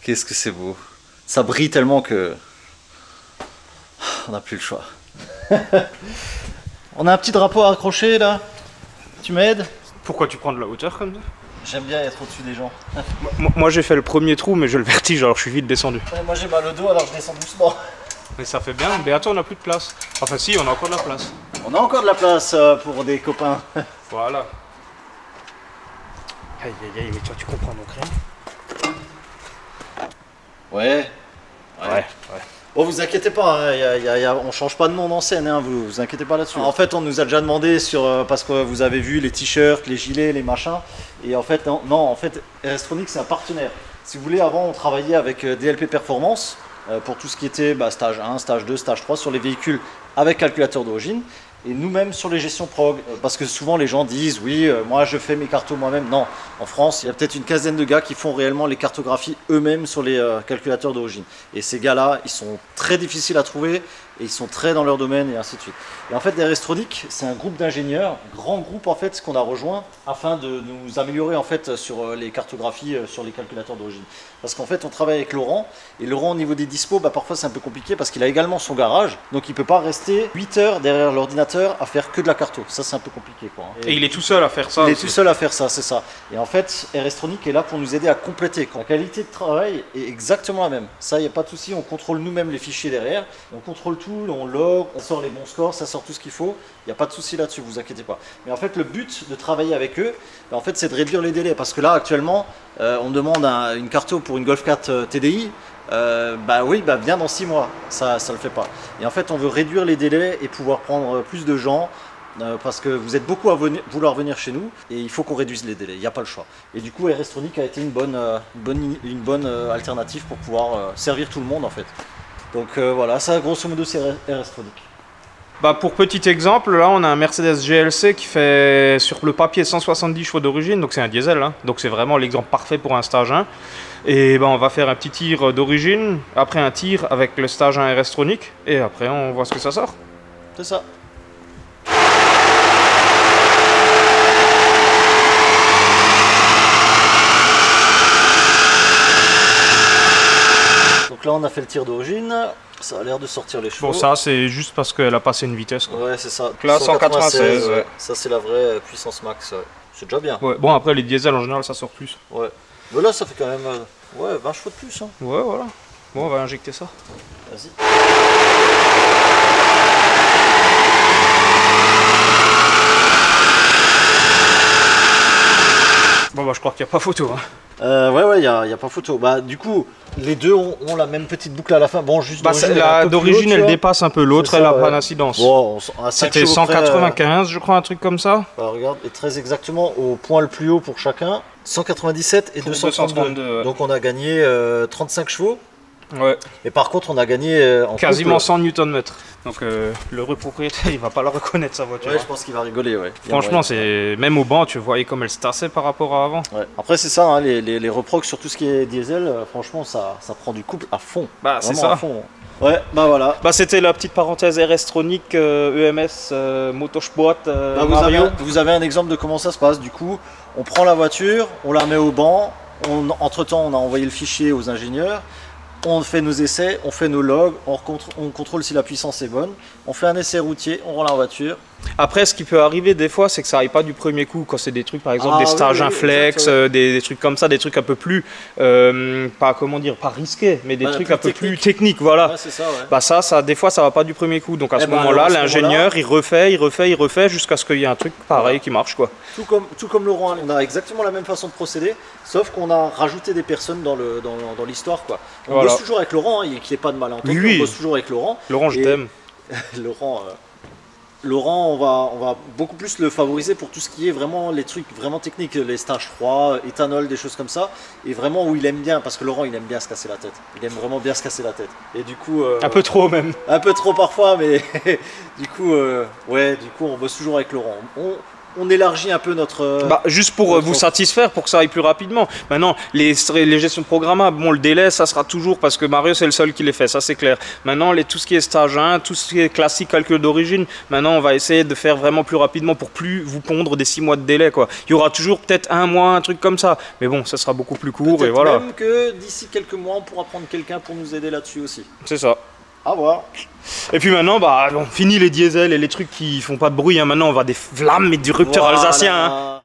Qu'est-ce que c'est beau. Ça brille tellement que... On n'a plus le choix. On a un petit drapeau à accrocher là. Tu m'aides? Pourquoi tu prends de la hauteur comme ça? J'aime bien être au-dessus des gens. Moi j'ai fait le premier trou mais j'ai le vertige alors je suis vite descendu. Ouais, moi j'ai mal au dos alors je descends doucement. Mais ça fait bien, mais attends on n'a plus de place. Enfin si, on a encore de la place. On a encore de la place pour des copains. Voilà. Aïe aïe aïe, mais toi tu comprends donc rien. Ouais. Ouais. Bon, vous inquiétez pas, hein, on change pas de nom d'enseigne, hein, vous inquiétez pas là-dessus. En fait, on nous a déjà demandé parce que vous avez vu les t-shirts, les gilets, les machins. Et en fait, non, en fait, RS-Tronic c'est un partenaire. Si vous voulez, avant on travaillait avec DLP Performance pour tout ce qui était stage 1, stage 2, stage 3 sur les véhicules avec calculateur d'origine. Et nous-mêmes sur les gestions prog, parce que souvent les gens disent oui, moi je fais mes cartos moi-même. Non, en France, il y a peut-être une quinzaine de gars qui font réellement les cartographies eux-mêmes sur les calculateurs d'origine. Et ces gars-là, ils sont très difficiles à trouver et ils sont très dans leur domaine et ainsi de suite. Et en fait, RS-Tronic, c'est un groupe d'ingénieurs, grand groupe en fait, qu'on a rejoint afin de nous améliorer en fait sur les cartographies, sur les calculateurs d'origine. Parce qu'en fait, on travaille avec Laurent et Laurent, au niveau des dispos, parfois c'est un peu compliqué parce qu'il a également son garage, donc il peut pas rester 8 heures derrière l'ordinateur à faire que de la carto. Ça, c'est un peu compliqué, quoi. Et il est tout seul à faire ça. Il est tout seul à faire ça, c'est ça. Et en fait, RS-Tronic est là pour nous aider à compléter. La qualité de travail est exactement la même. Ça, il n'y a pas de souci. On contrôle nous-mêmes les fichiers derrière. On contrôle tout, on log, on sort les bons scores, ça sort tout ce qu'il faut. Il n'y a pas de souci là-dessus, vous inquiétez pas. Mais en fait, le but de travailler avec eux, en fait, c'est de réduire les délais. Parce que là, actuellement, on demande une carto pour une Golf 4 TDI. Viens dans 6 mois. Ça le fait pas. Et en fait, on veut réduire les délais et pouvoir prendre plus de gens. Parce que vous êtes beaucoup à vouloir venir chez nous et il faut qu'on réduise les délais, il n'y a pas le choix. Et du coup, RS-Tronic a été une bonne alternative pour pouvoir servir tout le monde en fait. Donc voilà, ça grosso modo c'est RS-Tronic. Pour petit exemple, là on a un Mercedes GLC qui fait sur le papier 170 chevaux d'origine, donc c'est un diesel, hein. Donc c'est vraiment l'exemple parfait pour un stage 1. Et on va faire un petit tir d'origine, après un tir avec le stage 1 RS-Tronic, et après on voit ce que ça sort. C'est ça. Donc là on a fait le tir d'origine, ça a l'air de sortir les chevaux. Bon ça c'est juste parce qu'elle a passé une vitesse, quoi. Ouais c'est ça. Donc là 196, ouais. Ça c'est la vraie puissance max, ouais. C'est déjà bien. Ouais. Bon après les diesels en général ça sort plus. Ouais. Mais là ça fait quand même 20 chevaux de plus. Hein. Ouais voilà. Bon on va injecter ça. Vas-y. Bon je crois qu'il n'y a pas photo, hein. Ouais, il y a pas photo. Du coup, les deux ont la même petite boucle à la fin. Bon, juste d'origine, elle dépasse un peu, l'autre, elle a pas d'incidence. Bon, c'était 195, je crois, un truc comme ça. Regarde, et très exactement au point le plus haut pour chacun, 197 et 232. Ouais. Donc on a gagné 35 chevaux. Ouais. Et par contre, on a gagné quasiment 100 Nm. Donc le propriétaire, il va pas la reconnaître sa voiture. Ouais, je pense qu'il va rigoler. Ouais. Franchement, c'est même au banc, tu voyais comme elle se tassait par rapport à avant. Ouais. Après, c'est ça, hein, les reproques sur tout ce qui est diesel, franchement, ça prend du couple à fond. C'est ça. À fond. Ouais, voilà. C'était la petite parenthèse RS-Tronic, EMS, Motorsport, vous avez un exemple de comment ça se passe. Du coup, on prend la voiture, on la met au banc. Entre-temps, on a envoyé le fichier aux ingénieurs. On fait nos essais, on fait nos logs, on contrôle si la puissance est bonne, on fait un essai routier, on rend la voiture. Après, ce qui peut arriver des fois, c'est que ça n'arrive pas du premier coup. Quand c'est des trucs, par exemple, des stages inflex, des trucs comme ça, des trucs un peu plus, pas risqués, mais des trucs un peu plus techniques, voilà. Ouais, c'est ça, ouais. Ça, des fois, ça va pas du premier coup. Donc à ce moment-là, l'ingénieur, il refait jusqu'à ce qu'il y ait un truc pareil qui marche, quoi. Tout comme Laurent, on a exactement la même façon de procéder, sauf qu'on a rajouté des personnes dans l'histoire, quoi. On bosse toujours avec Laurent, qui n'est pas de malentendu, on bosse toujours avec Laurent. Laurent, je t'aime. Laurent, on va beaucoup plus le favoriser pour tout ce qui est vraiment les trucs vraiment techniques, les stages froids, éthanol, des choses comme ça, et vraiment où il aime bien, parce que Laurent il aime bien se casser la tête, il aime vraiment bien se casser la tête. Et du coup, un peu trop même. Un peu trop parfois, mais du coup on bosse toujours avec Laurent. on élargit un peu notre... juste pour vous satisfaire, pour que ça aille plus rapidement. Maintenant, les gestions programmables, bon, le délai, ça sera toujours parce que Mario, c'est le seul qui les fait, ça c'est clair. Maintenant, tout ce qui est stage 1, tout ce qui est classique calcul d'origine, maintenant, on va essayer de faire vraiment plus rapidement pour plus vous pondre des 6 mois de délai, quoi. Il y aura toujours peut-être 1 mois, un truc comme ça. Mais bon, ça sera beaucoup plus court et voilà. Même que d'ici quelques mois, on pourra prendre quelqu'un pour nous aider là-dessus aussi. C'est ça. À voir. Et puis maintenant, on finit les diesels et les trucs qui font pas de bruit. Hein. Maintenant, on va des flammes et du rupteur alsacien. Hein.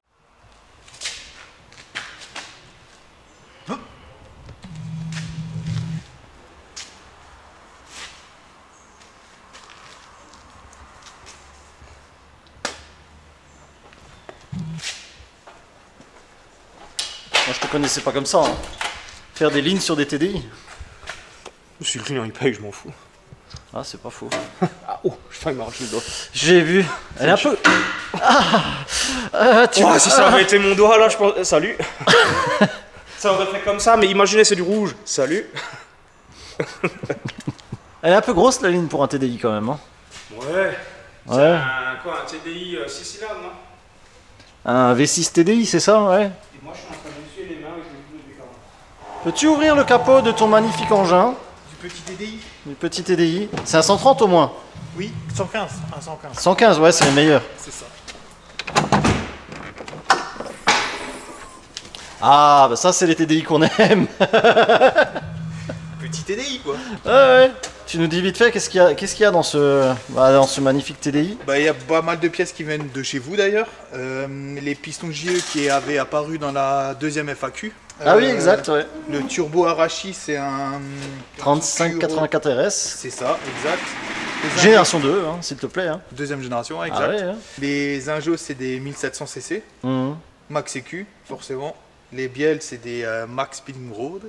Moi, je te connaissais pas comme ça. Hein. Faire des lignes sur des TDI. Si le client il paye, je m'en fous. Ah, c'est pas faux. Ah, oh, je failli m'arracher le doigt. J'ai vu. Elle est un peu. Si ça avait été mon doigt là, je pense. Salut. Ça aurait fait comme ça, mais imaginez, c'est du rouge. Salut. Elle est un peu grosse la ligne pour un TDI quand même. Hein. Ouais. C'est un TDI 6 cylindres, non? Un V6 TDI, c'est ça, ouais. Et moi, je suis en train d'essuyer les mains avec le V40. Peux-tu ouvrir le capot de ton magnifique engin? Du petit TDI? Du petit TDI. C'est un 130 au moins? Oui, 115. Un 115. 115, ouais, c'est le meilleur. C'est ça. Ah, bah ça, c'est les TDI qu'on aime. Petit TDI, quoi. Ouais. Tu nous dis vite fait, qu'est-ce qu'il y a dans ce magnifique TDI? Il y a pas mal de pièces qui viennent de chez vous d'ailleurs. Les pistons JE qui avaient apparu dans la deuxième FAQ. Ah oui, exact, ouais. Le turbo Arashi, c'est un 3584 RS. C'est ça, exact. Génération 2, hein, s'il te plaît. Hein. Deuxième génération, exact. Ah ouais, hein. Les Injos, c'est des 1700 cc. Max EQ, forcément. Les bielles, c'est des Max Speeding Road.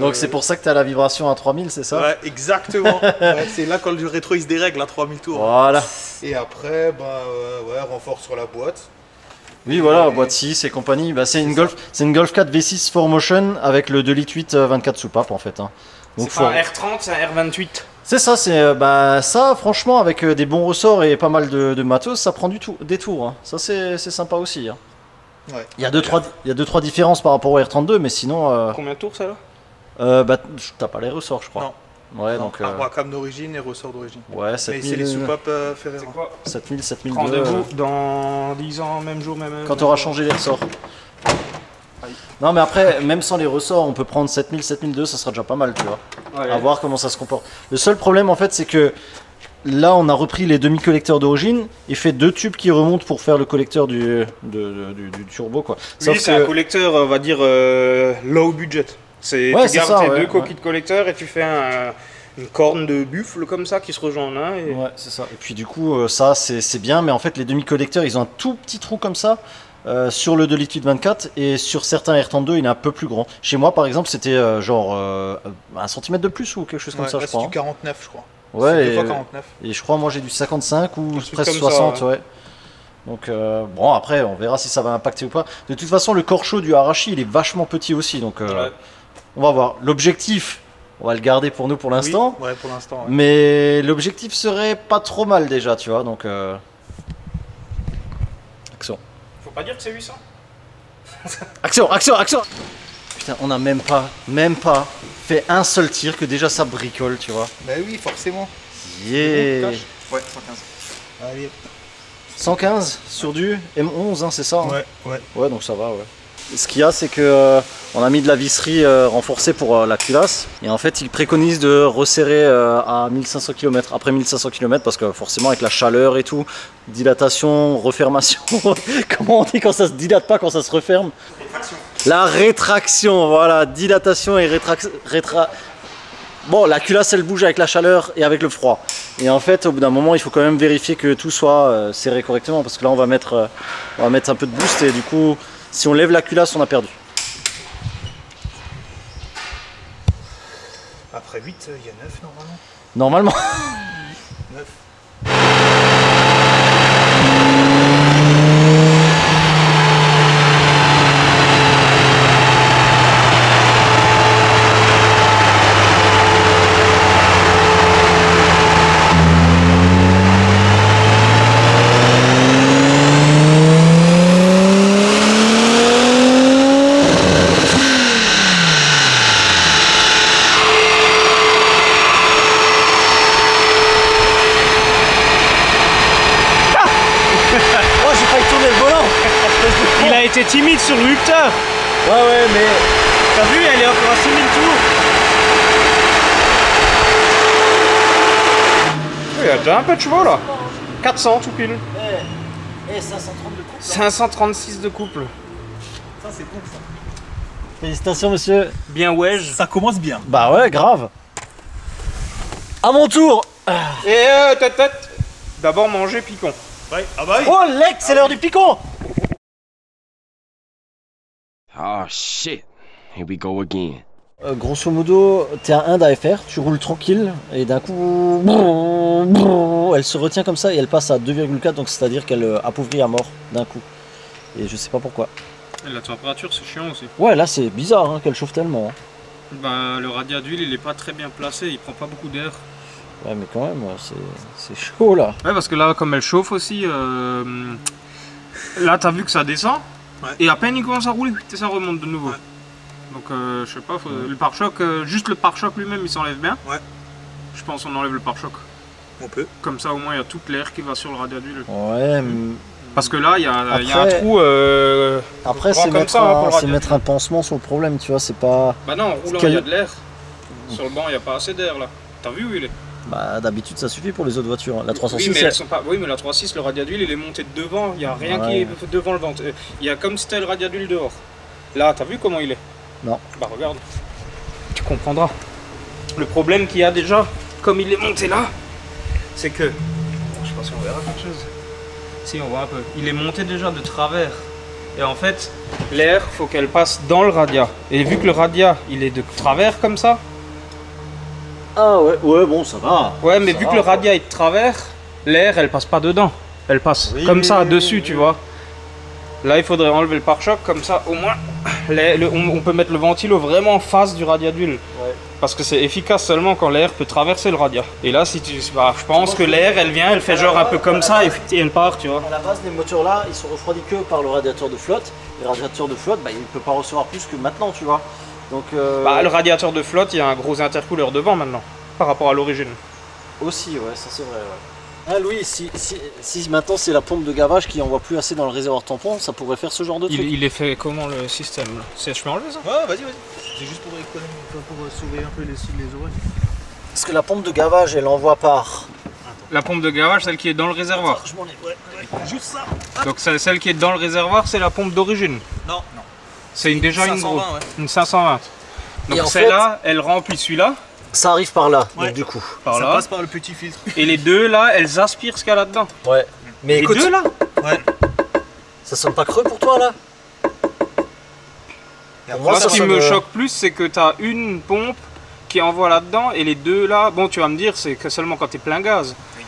Donc c'est pour ça que tu as la vibration à 3000, c'est ça? Ouais, exactement. Ouais, c'est là quand le rétro il se dérègle à 3000 tours. Voilà. Et après, renfort sur la boîte. Oui, voilà, boîte 6 et compagnie. Bah, c'est une Golf 4 V6 4Motion avec le 2 litres 8 24 soupapes en fait. Hein. Donc c'est pas un R30, c'est un R28. C'est ça, ça franchement avec des bons ressorts et pas mal de matos, ça prend des tours. Hein. Ça c'est sympa aussi. Hein. Ouais. Il y a 2-3 différences par rapport au R32, mais sinon... Combien de tours ça là? T'as pas les ressorts, je crois. Non. Ouais, donc. Arbre à cam d'origine et ressort d'origine. Ouais, 7000. Mais c'est les soupapes Ferrera. C'est quoi? 7000, 7002. Rendez-vous dans 10 ans, même jour, même heure. Quand t'auras changé les ressorts. Non, mais après, même sans les ressorts, on peut prendre 7000, 7002, ça sera déjà pas mal, tu vois. Ouais. À voir comment ça se comporte. Le seul problème, en fait, c'est que là, on a repris les demi-collecteurs d'origine et fait 2 tubes qui remontent pour faire le collecteur du turbo, quoi. Oui, c'est un collecteur, on va dire, low budget. Tu gardes tes 2 coquilles de collecteur et tu fais une corne de buffle comme ça qui se rejoint en un. Et... Ouais, c'est ça. Et puis du coup, ça c'est bien, mais en fait, les demi-collecteurs, ils ont un tout petit trou comme ça sur le 2 litres 24 et sur certains R32, il est un peu plus grand. Chez moi, par exemple, c'était genre 1 cm de plus ou quelque chose comme ça, je crois. C'est du 49, je crois. Ouais, 49. Et je crois, moi, j'ai du 55 ou presque 60, ouais. Donc bon, après, on verra si ça va impacter ou pas. De toute façon, le corps chaud du Arashi, il est vachement petit aussi, donc... On va voir. L'objectif, on va le garder pour nous pour l'instant. Oui, ouais, pour l'instant. Ouais. Mais l'objectif serait pas trop mal déjà, tu vois. Donc, action. Faut pas dire que c'est 800. Action, action, action. Putain, on a même pas fait un seul tir que déjà ça bricole, tu vois. Bah oui, forcément. Yeah. Ouais, 115. Allez. 115 sur du M11, hein, c'est ça hein? Ouais. Ouais, donc ça va, ouais. Ce qu'il y a, c'est que on a mis de la visserie renforcée pour la culasse et en fait ils préconisent de resserrer à 1500 km, après 1500 km parce que forcément avec la chaleur et tout, dilatation, refermation, comment on dit quand ça se dilate pas, quand ça se referme? Rétraction. La rétraction, voilà, dilatation et Bon, la culasse elle bouge avec la chaleur et avec le froid. Et en fait, au bout d'un moment, il faut quand même vérifier que tout soit serré correctement parce que là on va mettre un peu de boost et du coup... Si on lève la culasse, on a perdu. Après 8, il y a 9 normalement. Normalement. 9. été timide sur rupteur. Ouais, mais... T'as vu, elle est encore à 6000 tours. Il y a déjà un peu de chevaux là. 400 tout pile. 532 couple. 536 de couple. Ça, c'est bon, ça. Félicitations, monsieur. Bien ouais. Ça commence bien. Bah ouais, grave. À mon tour. Et tête. D'abord manger picon. Ouais. Ah bah oui. Oh, Lec, c'est l'heure du picon. Oh shit, here we go again. Grosso modo, t'es à 1 d'AFR, tu roules tranquille et d'un coup, elle se retient comme ça et elle passe à 2,4, donc c'est-à-dire qu'elle appauvrit à mort d'un coup. Et je sais pas pourquoi. Et la température, c'est chiant aussi. Ouais, là c'est bizarre hein, qu'elle chauffe tellement. Hein. Bah, le radiateur d'huile, il est pas très bien placé, il prend pas beaucoup d'air. Ouais, mais quand même, c'est chaud là. Ouais, parce que là, comme elle chauffe aussi, là, t'as vu que ça descend. Ouais. Et à peine il commence à rouler, et ça remonte de nouveau. Ouais. Donc, je sais pas, le pare-choc, juste le pare-choc lui-même, il s'enlève bien. Ouais. Je pense qu'on enlève le pare-choc. On peut. Comme ça, au moins, il y a toute l'air qui va sur le radiateur d'huile. Ouais, Parce que là, il y a un Après- trou. après grand c'est comme mettre, ça, hein, pour le c'est radiateur. mettre un pansement sur le problème, tu vois, c'est pas... Bah non, en roulant, Quel- il y a de l'air. Sur le banc, il n'y a pas assez d'air là. T'as vu où il est? Bah d'habitude ça suffit pour les autres voitures. La 306, oui, mais elle- elles sont pas... oui, mais la 306, le radiateur d'huile, il est monté de devant. Il n'y a rien Ouais. qui est devant le ventre. Il y a comme si c'était le radiateur d'huile dehors. Là, t'as vu comment il est? Non. Bah regarde. Tu comprendras. Le problème qu'il y a déjà, comme il est monté là, c'est que... Je sais pas si on verra quelque chose. Si, on voit un peu. Il est monté déjà de travers. Et en fait, l'air, faut qu'elle passe dans le radiateur. Et vu que le radiateur, il est de travers comme ça, Ah ouais, bon ça va. ouais, mais Ça vu va, que le quoi. radiateur est de travers, l'air, elle passe pas dedans. Elle passe Oui, comme oui, ça oui, dessus, oui, tu oui. vois. Là, il faudrait enlever le pare-choc, comme ça, au moins, on peut mettre le ventilo vraiment en face du radiateur d'huile. Ouais. Parce que c'est efficace seulement quand l'air peut traverser le radiateur. Et là, si tu, bah, je pense que l'air, elle vient, elle fait genre un peu comme ça et elle part, tu vois. À la base, les moteurs là, ils sont refroidis que par le radiateur de flotte. Le radiateur de flotte, bah, il ne peut pas recevoir plus que maintenant, tu vois. Donc, Bah, le radiateur de flotte, il y a un gros intercouleur devant maintenant, par rapport à l'origine. aussi, ouais, ça c'est vrai. Ouais. Ah Louis, si maintenant c'est la pompe de gavage qui envoie plus assez dans le réservoir tampon, ça pourrait faire ce genre de truc. Il est fait comment le système là? Je peux enlever ça? Ouais, vas-y. C'est juste pour économiser, pour sauver un peu les oreilles. Parce que la pompe de gavage, elle envoie par... La pompe de gavage, celle qui est dans le réservoir. Je m'enlève, ouais. Juste ça. Donc celle qui est dans le réservoir, c'est la pompe d'origine. Non. C'est déjà une 520, grosse. ouais. Une 520. Donc Et en celle-là, elle remplit celui-là, Ça arrive par là, Ouais. donc du coup. par Ça là. passe par le petit filtre. Et les deux là, elles aspirent ce qu'il y a là-dedans. Ouais. Mais Les écoute, deux là Ouais. ça sonne pas creux pour toi là? Et Pour après, moi, Moi, ça ce qui sonne, me choque plus, c'est que tu as une pompe qui envoie là-dedans et les deux là, bon, tu vas me dire, c'est que seulement quand tu es plein gaz. Oui.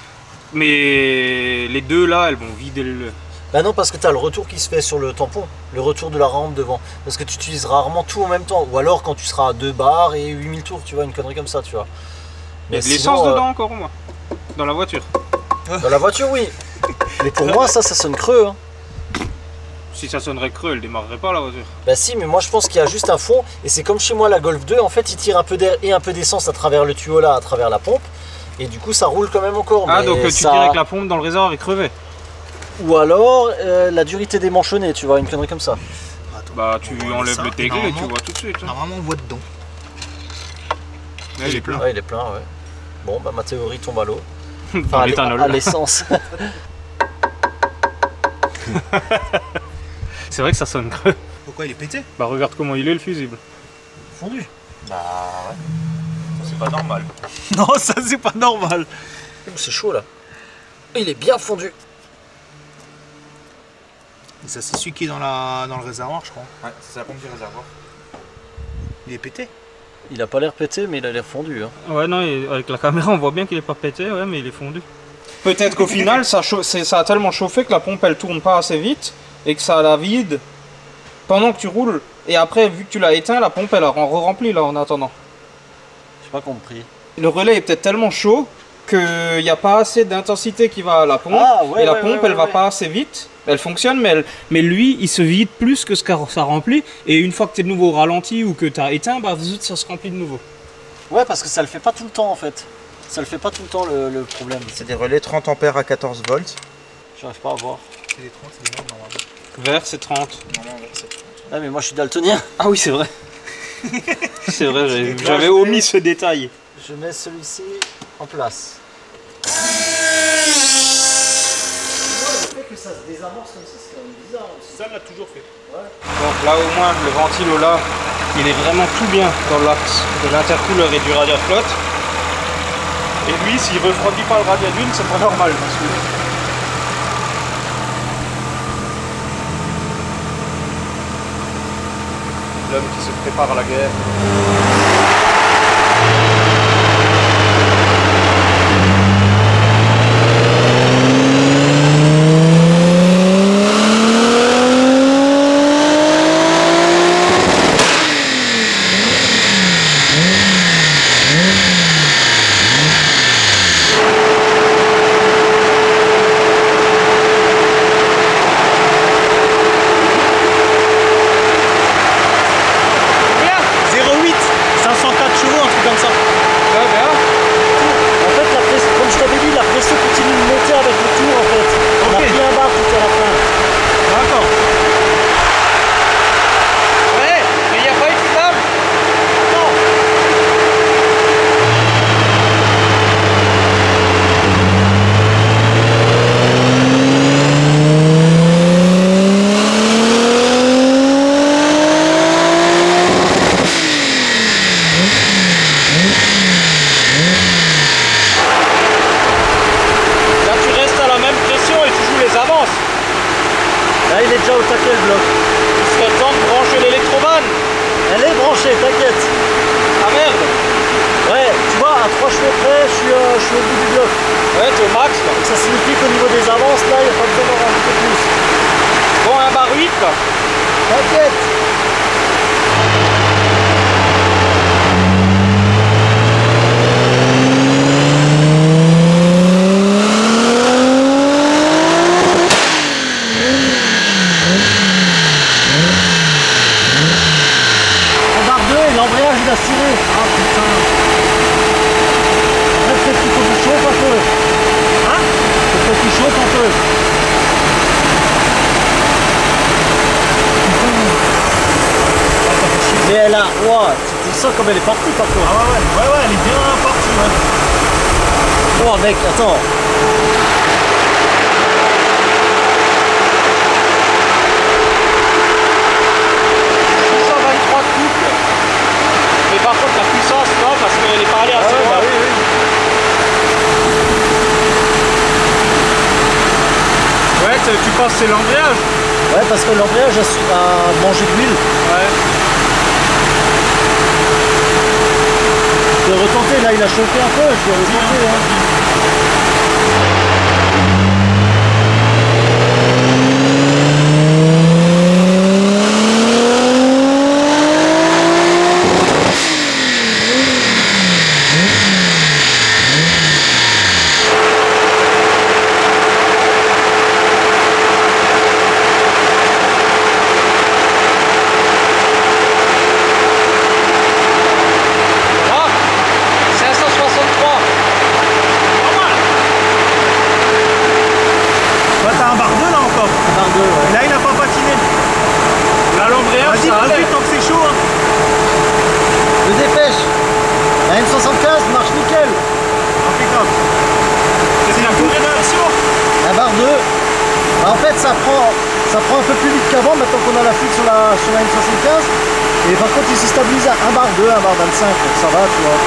Mais les deux là, elles vont vider le. Bah non, parce que t'as le retour qui se fait sur le tampon, le retour de la rampe devant. Parce que tu utilises rarement tout en même temps. Ou alors quand tu seras à 2 bars et 8000 tours, tu vois, une connerie comme ça, tu vois. Il y a de sinon, l'essence dedans encore, moi. Dans la voiture. Dans la voiture, oui. Mais pour moi, ça sonne creux. Hein. Si ça sonnerait creux, elle démarrerait pas la voiture. Bah si, mais moi je pense qu'il y a juste un fond. Et c'est comme chez moi, la Golf 2, en fait, il tire un peu d'air et un peu d'essence à travers le tuyau là, à travers la pompe. Et du coup, ça roule quand même encore. Ah, mais donc tu ça... dirais que la pompe dans le réservoir est crevée. Ou alors la durité des manchonnets, tu vois, une connerie comme ça. Attends. Bah, tu On va enlèves ça, le et téglé et tu normalement- vois tout de suite. hein. Normalement, on voit dedans. Là, il est plein. Ouais, il est plein, ouais. Bon, bah ma théorie tombe à l'eau. Dans Enfin, l'éthanol. à l'essence. C'est vrai que ça sonne creux. Pourquoi il est pété? Bah, regarde comment il est le fusible. Fondu. Bah ouais. C'est pas normal. Non, ça c'est pas normal. C'est chaud là. Il est bien fondu. Et ça c'est celui qui est dans le réservoir, je crois. Ouais, c'est la pompe du réservoir. Il est pété. Il a pas l'air pété, mais il a l'air fondu. Hein. Ouais, non, et avec la caméra, on voit bien qu'il est pas pété, ouais, mais il est fondu. Peut-être qu'au final, ça a tellement chauffé que la pompe elle tourne pas assez vite et que ça la vide pendant que tu roules. Et après, vu que tu l'as éteint, la pompe elle a re-rempli là en attendant. J'ai pas compris. Le relais est peut-être tellement chaud qu'il n'y a pas assez d'intensité qui va à la pompe. Ah, ouais, et la ouais, pompe ouais, elle va ouais. pas assez vite. Elle fonctionne, mais lui il se vide plus que ce que ça remplit. Et une fois que tu es de nouveau au ralenti ou que tu as éteint, bah zut, ça se remplit de nouveau. Ouais, parce que ça le fait pas tout le temps en fait. Ça le fait pas tout le temps le problème. C'est des relais 30 ampères à 14 volts. J'arrive pas à voir. C'est des 30, c'est des normes normalement. Vert c'est 30. Normalement, vert, c'est 30. Ah mais moi je suis daltonien. Ah oui c'est vrai. C'est vrai, j'avais omis ce détail. Je mets celui-ci en place. Le fait que ça se désamorce comme ça, c'est quand même bizarre aussi. Ça l'a toujours fait. Ouais. Donc là au moins le ventilo là, il est vraiment tout bien dans l'axe de l'intercooleur et du radiateur flotte. Et lui s'il refroidit pas le radiateur d'une, c'est pas normal parce que... L'homme qui se prépare à la guerre. Là il est déjà au taquet le bloc. Il serait temps de brancher l'électrovan. Elle est branchée, t'inquiète. Ah merde. Ouais, tu vois, à 3 chevaux près, je suis au bout du bloc. Ouais, t'es au max là. Donc ça signifie qu'au niveau des avances, là, il n'y a pas besoin d'en rajouter plus. Bon, un bar 8 là. T'inquiète. L'embrayage il a tiré. Ah putain. Peut-être qu'il faut que tu chauffes un peu. Hein? Peut-être que tu chauffes un peu. Mais elle a... Wow, tu sens comme elle est partie par contre. Ah ouais, elle est bien partie. Ouais. Oh mec, attends. Mais par contre la puissance non parce qu'elle n'est pas allée assez loin. Bah oui, oui. Ouais, tu penses que c'est l'embrayage? Ouais, parce que l'embrayage a mangé de l'huile. Ouais. Je vais retenter, là il a chauffé un peu, je vais retenter. Hein. Là il a pas patiné. Là l'embrayage ça allait. Tant que c'est chaud. Hein. Je dépêche. La N75 marche nickel. Impeccable. C'est la combien d'action? La barre 2. Bah, en fait ça prend un peu plus vite qu'avant maintenant qu'on a la fuite sur la N75. Et par contre il se stabilise à 1 bar 2, 1 bar 25, donc ça va tu vois.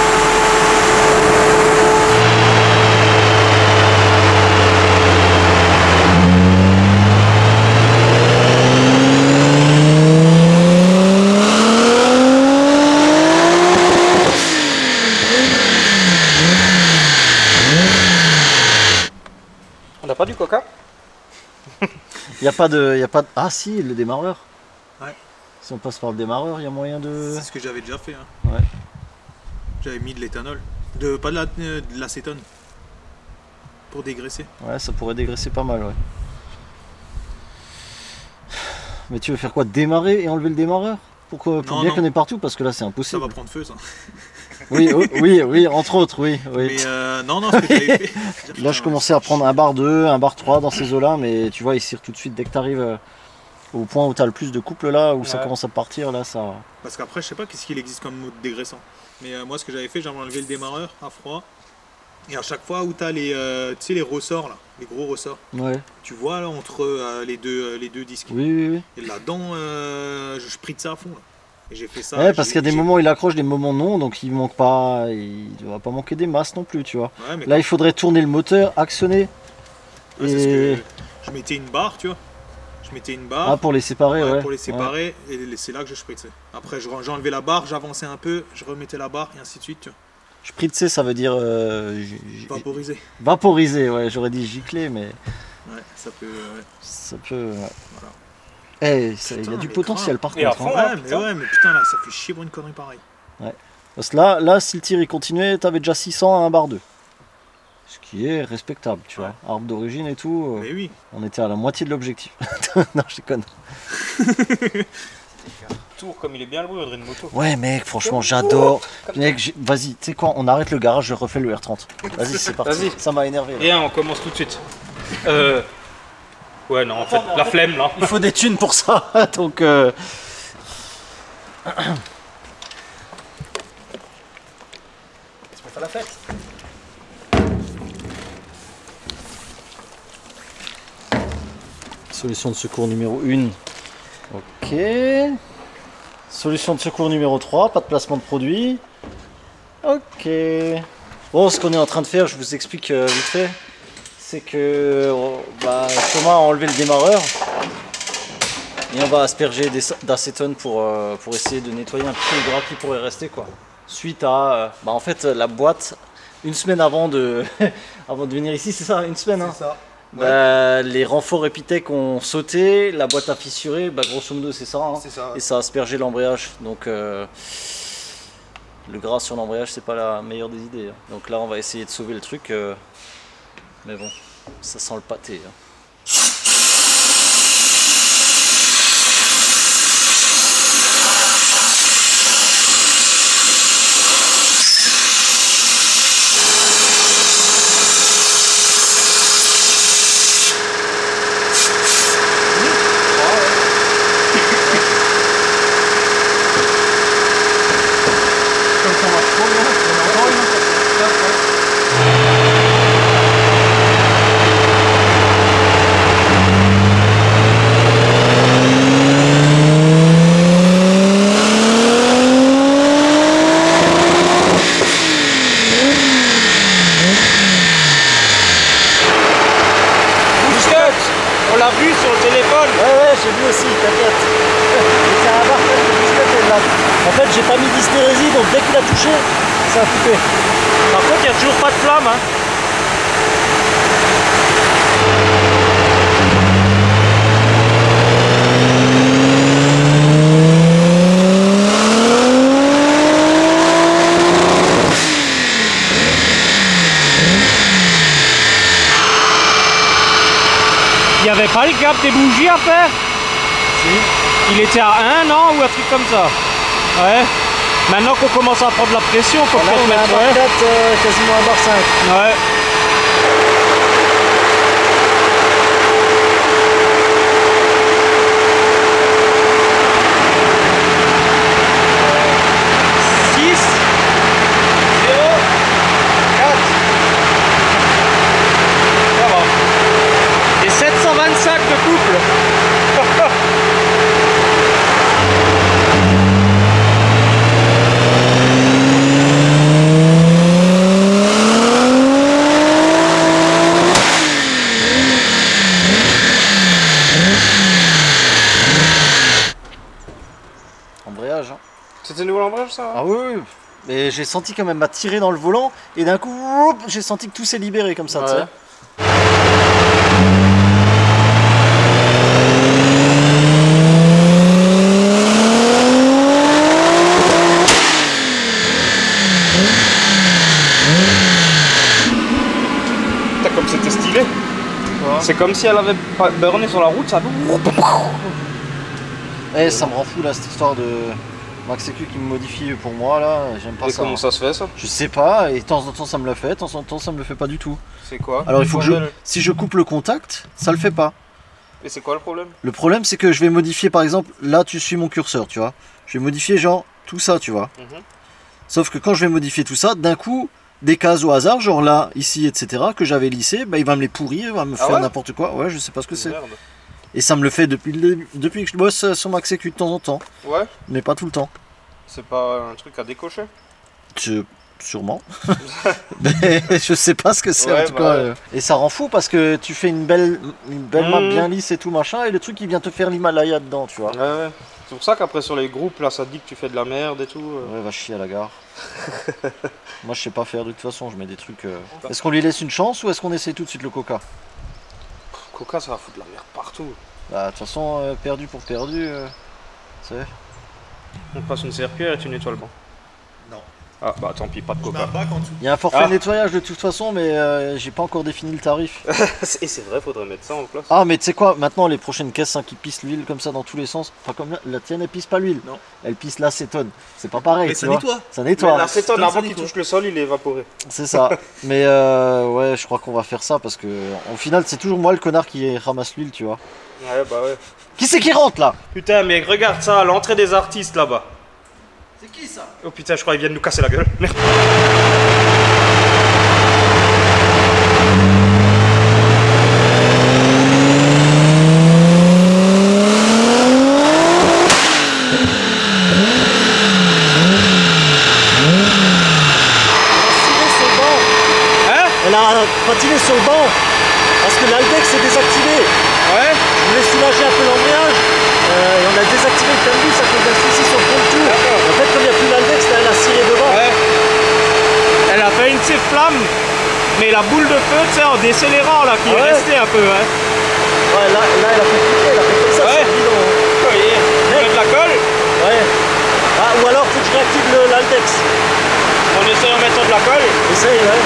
On n'a pas du coca? Il n'y a pas de... Ah si, le démarreur. Ouais. Si on passe par le démarreur, il y a moyen de... C'est ce que j'avais déjà fait. Hein. Ouais. J'avais mis de l'éthanol. Pas de l'acétone. Pour dégraisser. Ouais, ça pourrait dégraisser pas mal, ouais. Mais tu veux faire quoi? Démarrer et enlever le démarreur? Pour bien qu'on ait partout? Parce que là c'est impossible. Ça va prendre feu ça. Oui, oui, entre autres, oui. Mais non, ce que j'avais fait. Là je commençais à prendre un bar 2, un bar 3 dans ces eaux là, mais tu vois il tire tout de suite dès que tu arrives Au point où tu as le plus de couple là, où ça commence à partir, là ça... Parce qu'après, je sais pas qu'est-ce qu'il existe comme mode dégraissant. Mais moi, ce que j'avais fait, j'avais enlevé le démarreur à froid. Et à chaque fois où tu as les, tu sais, les ressorts, là, les gros ressorts, tu vois là, entre les deux disques. Oui. Et là-dedans, je spritze ça à fond. Là. Et j'ai fait ça. Ouais, parce qu'il y a des moments où il accroche, des moments non, donc il manque pas, il ne va pas manquer des masses non plus, tu vois. Ouais, là, il faudrait tourner le moteur, actionner. Ouais, c'est ce que je mettais une barre, tu vois. Je mettais une barre. Ah, pour les séparer, ouais. Pour les séparer, et c'est là que je spritzais. Après, j'enlevais la barre, j'avançais un peu, je remettais la barre, et ainsi de suite, tu vois. Spritzer, ça veut dire... vaporiser. Vaporiser, ouais, j'aurais dit gicler, mais... Ouais, ça peut... Ça peut... Voilà. Il y a du potentiel par contre. Fond, mais putain, là, ça fait chier pour une connerie pareille. Ouais. Parce que là, si le tir il continuait, t'avais déjà 600 à 1 bar 2. Ce qui est respectable, tu vois. Arbre d'origine et tout. Mais oui. On était à la moitié de l'objectif. Non, je déconne. Tour comme il est bien loué, Audrey de moto. Ouais, mec, franchement, j'adore. Mec, vas-y, tu sais quoi, on arrête le garage, je refais le R30. Vas-y, c'est parti. Ça m'a énervé. Et on commence tout de suite. Ouais, non, en fait, la flemme là. Il faut des thunes pour ça, donc. C'est pour faire la fête. Solution de secours numéro 1. Ok. Solution de secours numéro 3, pas de placement de produit. Ok. Bon, ce qu'on est en train de faire, je vous explique vite fait. C'est que Thomas a enlevé le démarreur. Et on va asperger d'acétone pour essayer de nettoyer un petit peu le gras qui pourrait rester, quoi. Suite à en fait la boîte, une semaine avant de avant de venir ici, c'est ça, une semaine, hein. C'est ça. Ouais. Les renforts Epitech ont sauté, la boîte a fissuré, grosso modo c'est ça, hein. C'est ça, ouais. Et ça a aspergé l'embrayage, donc le gras sur l'embrayage c'est pas la meilleure des idées, hein. Donc là on va essayer de sauver le truc, mais bon, ça sent le pâté, hein. En fait, j'ai pas mis d'hystérésie, donc dès qu'il a touché, ça a coupé. Par contre, il n'y a toujours pas de flamme, hein. Il n'y avait pas le gap des bougies à faire? Si. Il était à 1 an ou un truc comme ça? Ouais. Maintenant qu'on commence à prendre la pression, faut peut-être mettre un bar 4, quasiment un bar 5. Ouais. Embrayage, hein. C'était nouveau l'embrayage ça? Ah oui, mais j'ai senti quand même à tirer dans le volant et d'un coup j'ai senti que tout s'est libéré comme ça, tu sais. Putain, comme c'était stylé. C'est comme si elle avait burné sur la route, ça. Ça me rend fou là cette histoire de Max Sécu qui me modifie pour moi là, j'aime pas ça. Et comment ça se fait ça? Je sais pas, et de temps en temps ça me le fait, de temps en temps ça me le fait pas du tout. C'est quoi? Alors il faut que si je coupe le contact, ça le fait pas. Et c'est quoi le problème? Le problème, c'est que je vais modifier, par exemple, là, tu suis mon curseur, tu vois. Je vais modifier, genre, tout ça, tu vois. Sauf que quand je vais modifier tout ça, d'un coup, des cases au hasard, genre là, ici, etc., que j'avais lissé, bah, il va me les pourrir, il va me faire n'importe quoi. Ouais, je sais pas ce que c'est. Et ça me le fait depuis que je bosse sur Max EQ de temps en temps. Ouais. Mais pas tout le temps. C'est pas un truc à décocher? Sûrement. Mais je sais pas ce que c'est en tout cas. Et ça rend fou parce que tu fais une belle map bien lisse et tout machin, et le truc il vient te faire l'Himalaya dedans, tu vois. Ouais. C'est pour ça qu'après sur les groupes là ça te dit que tu fais de la merde et tout. Ouais, va chier à la gare. Moi je sais pas faire de toute façon, je mets des trucs. Est-ce qu'on lui laisse une chance ou est-ce qu'on essaie tout de suite le Coca? Coca ça va foutre la merde partout. Bah de toute façon perdu pour perdu. Tu sais. On passe une serpillère et tu nettoies le banc. Non. Ah bah tant pis, pas de Coca. Il y a un forfait nettoyage de toute façon, mais j'ai pas encore défini le tarif. Et c'est vrai, faudrait mettre ça en place. Ah mais tu sais quoi, maintenant les prochaines caisses qui pissent l'huile comme ça dans tous les sens, enfin comme la tienne elle pisse pas l'huile, non, elle pisse l'acétone. C'est pas pareil. Mais ça nettoie. Ça nettoie. L'acétone avant qu'il touche le sol, il est évaporé. C'est ça. Mais ouais, je crois qu'on va faire ça parce que au final c'est toujours moi le connard qui ramasse l'huile, tu vois. Ouais bah ouais. Qui c'est qui rentre là? Putain mais regarde ça, à l'entrée des artistes là-bas. C'est qui ça? Oh putain, je crois qu'ils viennent nous casser la gueule. Merde. Elle a patiné sur le banc parce que l'Aldex est désactivé. Ouais. Je voulais soulager un peu l'embrayage et on a désactivé le cambus à cause d'un souci sur le front de tour. En fait, comme il n'y a plus l'Aldex, là, elle a ciré devant. Ouais. Elle a fait une petite flamme, mais la boule de feu, tu sais, en décélérant là, qui est restée un peu. Hein. Ouais, là, elle a fait piquer, elle a fait comme ça, c'est bidon. Vous voyez, de la colle. Ouais. Ah, ou alors, faut que je réactive l'Aldex. On essaie en mettant de la colle. Essaye, ouais.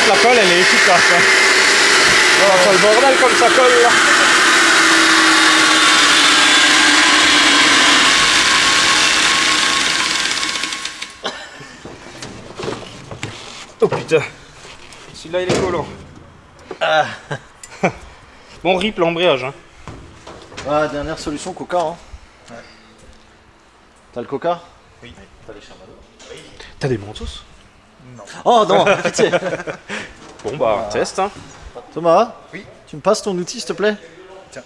La colle elle est efficace hein. Oh, le bordel comme ça colle là. Oh putain. Celui-là il est collant. Ah. Bon rip l'embrayage hein. Ah, dernière solution Coca hein. Ouais. T'as le Coca? Oui. T'as les chamallows? Oui. T'as des mentos? Non. Oh non, pitié. Bon bah, test hein. Thomas? Oui. Tu me passes ton outil s'il te plaît? Tiens.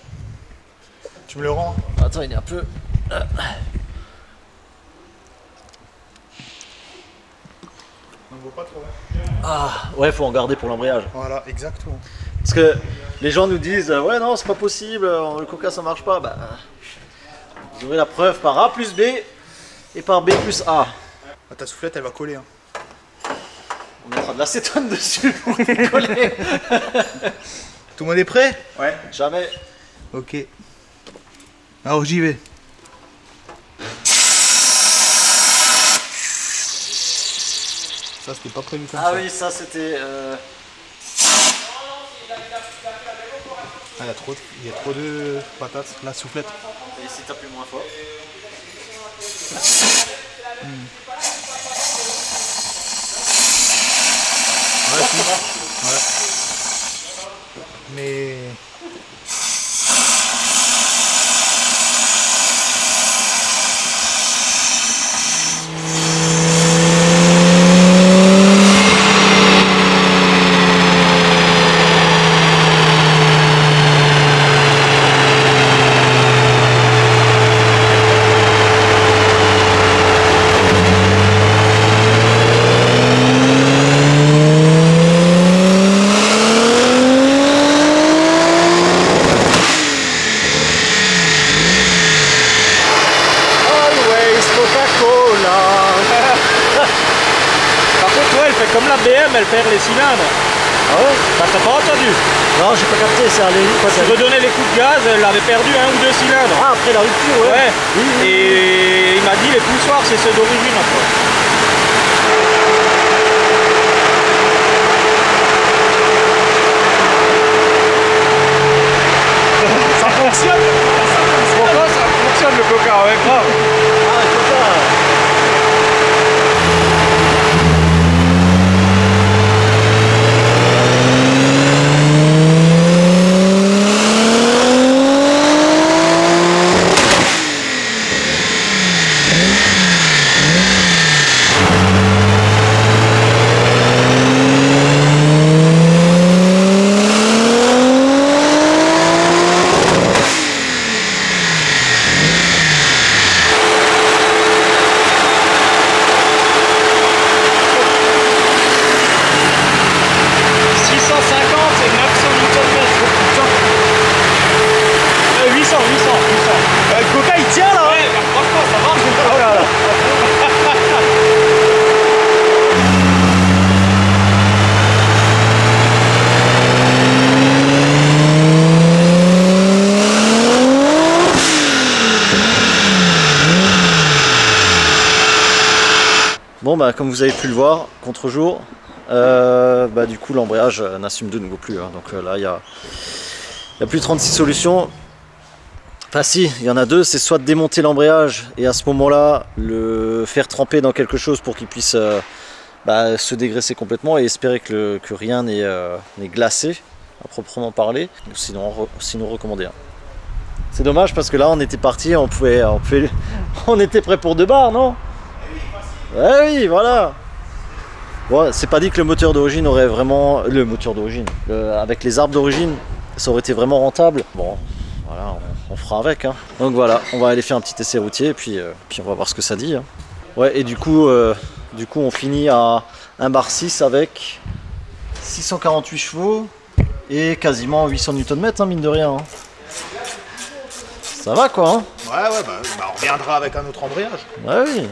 Tu me le rends? Attends, il est un peu... On ne voit pas trop. Ah, ouais, faut en garder pour l'embrayage. Voilà, exactement. Parce que les gens nous disent, ouais non, c'est pas possible, le Coca ça marche pas. Bah, vous aurez la preuve par A plus B et par B plus A. Ah, ta soufflette elle va coller. Hein. On mettra de l'acétone dessus pour coller. Tout le monde est prêt? Ouais. Jamais. Ok. Alors j'y vais. Ça c'était pas prévu comme ça. Ah oui, ça c'était... Ah, il y a trop de patates. La soufflette. Et si t'appuies moins fort. Ouais, si. Ouais. Mais... Comme la BM, elle perd les cylindres. Ah ouais? Bah, t'as pas entendu? Non, j'ai pas capté, c'est allé Quand tu redonnais les coups de gaz, elle avait perdu 1 ou 2 cylindres. Ah, après la rupture, ouais. Ouais. Oui, oui. Et il m'a dit les poussoirs, c'est ceux d'origine après. D'accord, ouais, grave. Ah, il faut pas. Bon bah comme vous avez pu le voir, contre-jour, du coup l'embrayage n'assume de nouveau plus. Hein. Donc là il y a plus de 36 solutions. Enfin si, il y en a deux, c'est soit de démonter l'embrayage et à ce moment-là le faire tremper dans quelque chose pour qu'il puisse se dégraisser complètement et espérer que rien n'est glacé à proprement parler, sinon recommander. Hein. C'est dommage parce que là on était parti, on était prêt pour 2 bars, non? Ouais, oui, voilà. Bon, c'est pas dit que le moteur d'origine aurait vraiment... Le moteur d'origine, avec les arbres d'origine, ça aurait été vraiment rentable. Bon, voilà, on fera avec. Hein. Donc voilà, on va aller faire un petit essai routier et puis on va voir ce que ça dit. Hein. Ouais, et du coup on finit à 1 bar 6 avec 648 chevaux et quasiment 800 Nm, hein, mine de rien. Hein. Ça va quoi. Hein. Ouais, on reviendra avec un autre embrayage. Ouais, oui.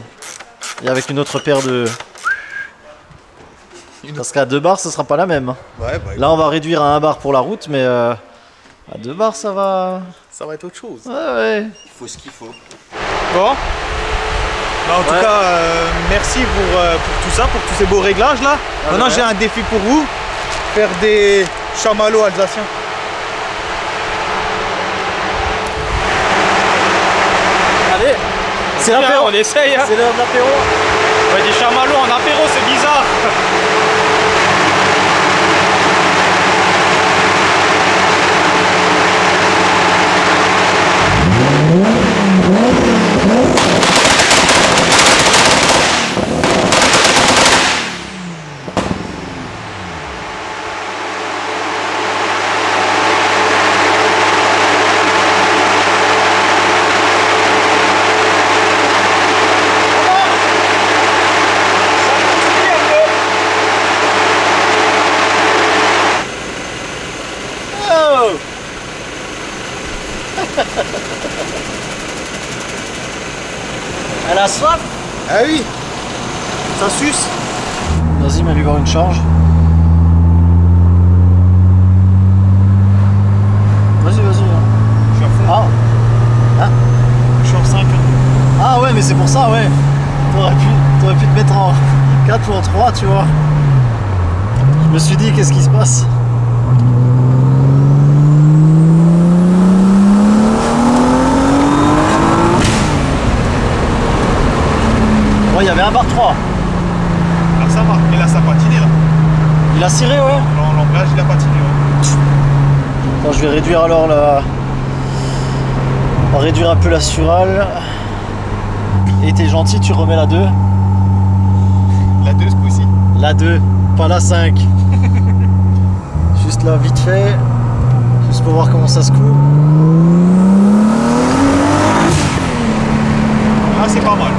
Et avec une autre paire de... Parce qu'à 2 bars, ce sera pas la même. Ouais, là, on va réduire à 1 bar pour la route, mais à 2 bars, ça va... Ça va être autre chose. Ouais. Il faut ce qu'il faut. Bon. En tout cas, merci pour tout ça, pour tous ces beaux réglages là. Maintenant, j'ai un défi pour vous. Faire des chamallows alsaciens. Allez, c'est l'apéro. On essaye. Hein. C'est l'heure de l'apéro. Ouais, des chamallows en apéro, c'est bizarre. Elle a soif? Ah oui. Ça suce. Vas-y, mets lui voir une charge. Vas-y. Je suis à fond. Ah. Je suis en 5. Ah ouais, mais c'est pour ça, ouais. T'aurais pu te mettre en 4 ou en 3, tu vois. Je me suis dit, qu'est-ce qui se passe? Ouais, il y avait 1 bar 3. Là ça va, mais là ça a patiné là. Il a ciré, ouais. L'embrayage il a patiné, ouais. Attends, je vais réduire alors la... On va réduire un peu la surale. Et t'es gentil, tu remets la 2. La 2 ce coup-ci. La 2, pas la 5. Juste là, vite fait. Juste pour voir comment ça se coule. Là c'est pas mal.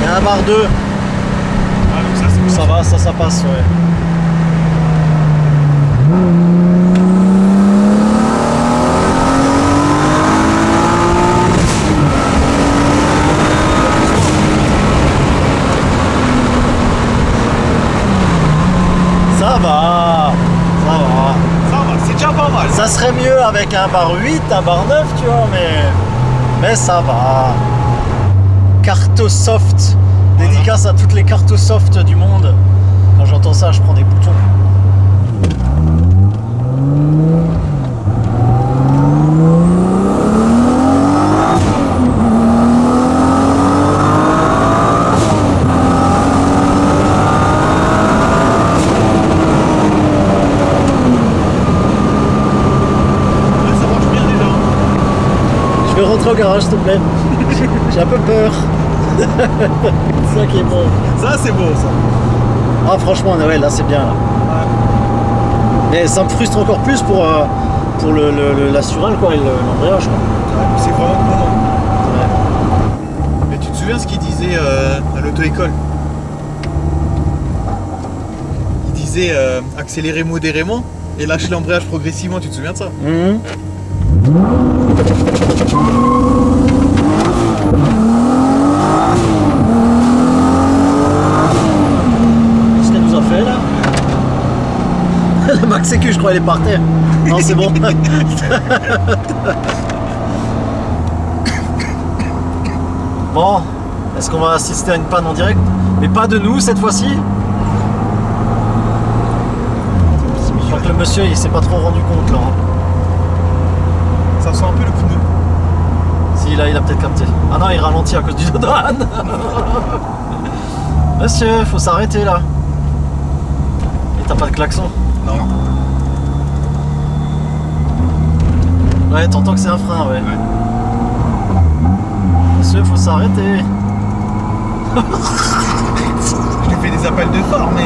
Et 1 bar 2. Ah, donc ça, c'est ça va, ça passe, ouais. Ça va, c'est déjà pas mal. Ça serait mieux avec 1 bar 8, 1 bar 9, tu vois, mais ça va. Cartosoft, dédicace à toutes les Cartosoft du monde. Quand j'entends ça, je prends des boutons. rentrer au garage, s'il te plaît. J'ai un peu peur. C'est ça qui est bon. Ça, c'est beau, ça. Ah, franchement, ouais, là, c'est bien. Là. Ouais. Mais ça me frustre encore plus pour la Sural, quoi, et l'embrayage. Ouais, c'est vraiment bon. Ouais. Mais tu te souviens ce qu'il disait à l'auto-école? Il disait accélérer modérément et lâcher l'embrayage progressivement, tu te souviens de ça? Qu'est-ce qu'elle nous a fait là? La Max Sécu, je crois, elle est par terre. Non, c'est bon. Bon, est-ce qu'on va assister à une panne en direct? Mais pas de nous cette fois-ci. Je crois que le monsieur il s'est pas trop rendu compte là. Ça sent un peu le pneu. Si, là il a peut-être capté. Ah non, il ralentit à cause du douane. Monsieur, faut s'arrêter là. Et t'as pas de klaxon? Non. Ouais, t'entends que c'est un frein, ouais. Monsieur, faut s'arrêter. Je lui fais des appels de phare, mais...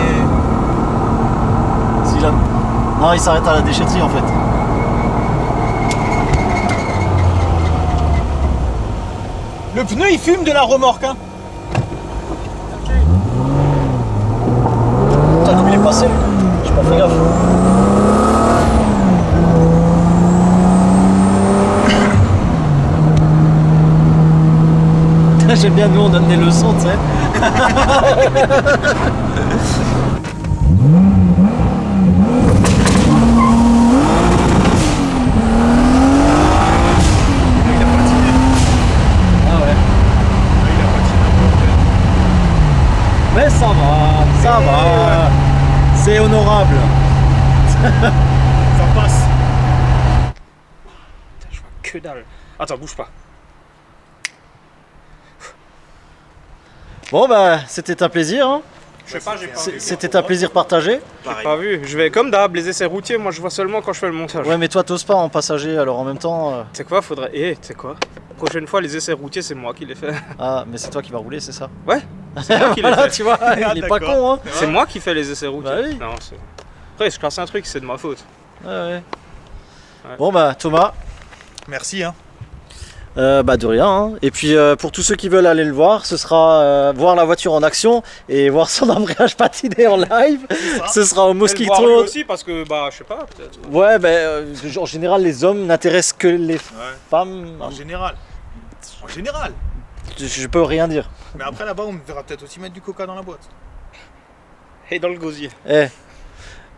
Si, là... Non, il s'arrête à la déchetterie en fait. Le pneu, il fume de la remorque, hein. Putain, comme il est passé, j'ai pas fait gaffe. J'aime bien, nous on donne des leçons, tu sais. Mais ça va, c'est honorable. Ça passe. Putain, je vois que dalle. Attends, bouge pas. Bon bah, c'était un plaisir. Hein. Je sais pas, j'ai pas vu. C'était un plaisir partagé. J'ai pas vu. Je vais comme d'hab, les essais routiers, moi je vois seulement quand je fais le montage. Ouais, mais toi t'oses pas en passager, alors en même temps. Tu sais quoi, faudrait. Tu sais quoi? Prochaine fois, les essais routiers, c'est moi qui les fais. Ah, mais c'est toi qui vas rouler, c'est ça? Ouais. C'est moi qui les Voilà, fais. tu vois, il est pas con, hein. C'est moi qui fais les essais routiers. Bah oui. Non, après, je casse un truc, c'est de ma faute. Ouais. Bon bah, Thomas. Merci, hein. Bah de rien, hein. Et puis pour tous ceux qui veulent aller le voir, ce sera voir la voiture en action et voir son embrayage patiner en live. Ce sera au Mosquito. Voir lui aussi parce que bah je sais pas peut-être. Ouais, bah en général les hommes n'intéressent que les femmes. En général. En général. Je peux rien dire. Mais après là-bas on verra peut-être aussi mettre du coca dans la boîte. Et dans le gosier.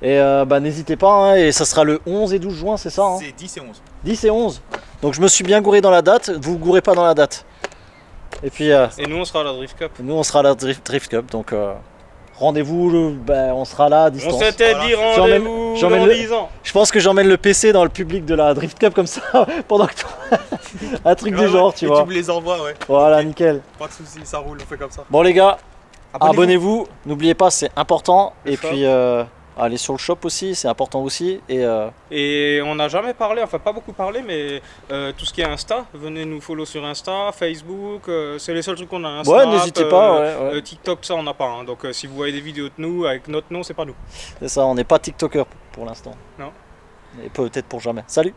Et bah n'hésitez pas, hein, et ça sera le 11 et 12 juin, c'est ça, hein? C'est 10 et 11. 10 et 11. Donc je me suis bien gouré dans la date, vous gourrez pas dans la date. Et puis et nous on sera à la Drift Cup. Nous on sera à la Drift Cup, donc rendez-vous, on sera là à distance. On s'était dit rendez-vous dans 10 ans. Je pense que j'emmène le PC dans le public de la Drift Cup comme ça, pendant que toi... un truc du genre, tu vois. Et tu me les envoies, ouais. Voilà, okay. Nickel. Pas de soucis, ça roule, on fait comme ça. Bon les gars, abonnez-vous, n'oubliez pas, c'est important. Et puis allez sur le shop aussi, c'est important aussi. Et on n'a jamais parlé, enfin pas beaucoup parlé, mais tout ce qui est Insta, venez nous follow sur Insta, Facebook, c'est les seuls trucs qu'on a. Insta, ouais, n'hésitez pas. Ouais. TikTok, ça on n'a pas, hein. Donc si vous voyez des vidéos de nous avec notre nom, c'est pas nous. C'est ça, on n'est pas TikToker pour l'instant. Non. Et peut-être pour jamais. Salut!